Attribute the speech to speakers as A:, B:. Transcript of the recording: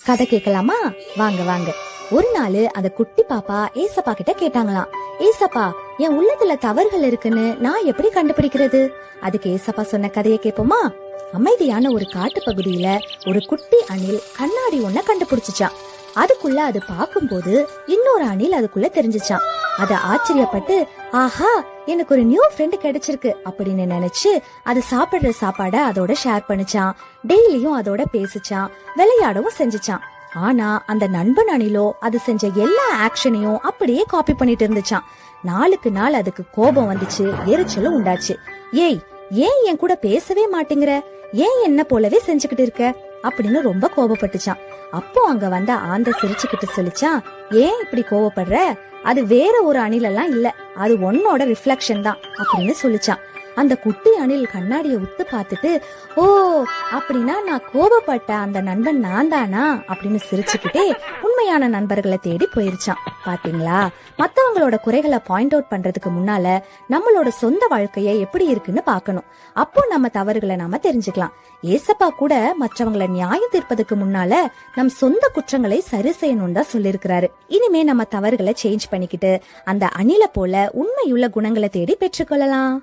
A: கதை கேட்கலாமா? வாங்க வாங்க. ஒரு நாள் அந்த குட்டி பாப்பா ஏசப்பா கிட்ட கேட்டாங்களாம், ஏசப்பா, என் உள்ளத்துல தவறுகள் இருக்குன்னு நான் எப்படி கண்டுபிடிக்கிறது? அதுக்கு ஏசப்பா சொன்ன கதையை கேட்போமா? அமைதியான ஒரு காட்டு பகுதியில ஒரு குட்டி அணில் கண்ணாடி ஒன்ன கண்டுபிடிச்சுச்சான். அதுக்குள்ள அது பாக்கும்போது இன்னொரு அணில் அதுக்குள்ள தெரிஞ்சுச்சான். அத ஆச்சரியப்பட்டு, ஆஹா, எனக்கு ஒரு நியூ ஃப்ரெண்ட் கிடைச்சிருக்கு அப்படின்னு நினைச்சு அது சாப்பிடுற சாப்பாட அதோட ஷேர் பண்ணிச்சான். டெய்லியும் அதோட பேசிச்சான், விளையாடவும் செஞ்சுச்சான். ஆனா அந்த நண்பன் அணிலோ அது செஞ்ச எல்லா ஆக்ஷனையும் அப்படியே காப்பி பண்ணிட்டு இருந்துச்சான். நாளுக்கு நாள் அதுக்கு கோபம் வந்துச்சு, எரிச்சலும் உண்டாச்சு. ஏய், ஏன் என் கூட பேசவே மாட்டேங்கிற? ஏன் என்ன போலவே செஞ்சுக்கிட்டு இருக்க அப்படின்னு ரொம்ப கோபப்பட்டுச்சான். அப்போ அங்க வந்த ஆந்தை சிரிச்சுக்கிட்டு சொல்லிச்சான், ஏன் இப்படி கோபப்படுற? அது வேற ஒரு அணில் எல்லாம் இல்ல, அது உன்னோட ரிஃப்ளெக்ஷன் தான் அப்படின்னு சொல்லிச்சான். அந்த குட்டி அணில் கண்ணாடியை உத்து பார்த்துட்டு, ஓ, அப்படின்னா நான் கோபப்பட்ட அந்த நண்பன் நான் தானா அப்படின்னு சிரிச்சுக்கிட்டே உண்மையான நண்பர்களை தேடி போயிருச்சான். பாத்தீங்களா, மத்தவங்களோட குறைகளை பாயிண்ட் அவுட் பண்றதுக்கு முன்னால நம்மளோட சொந்த வாழ்க்கைய எப்படி இருக்குன்னு பாக்கணும். அப்போ நம்ம தவறுகளை நாம தெரிஞ்சுக்கலாம். ஏசப்பா கூட மற்றவங்களை நியாயம் தீர்ப்பதுக்கு முன்னால நம் சொந்த குற்றங்களை சரி செய்யணும் தான் சொல்லிருக்கிறாரு. இனிமே நம்ம தவறுகளை சேஞ்ச் பண்ணிக்கிட்டு அந்த அணில போல உண்மையுள்ள குணங்களை தேடி பெற்றுக்கொள்ளலாம்.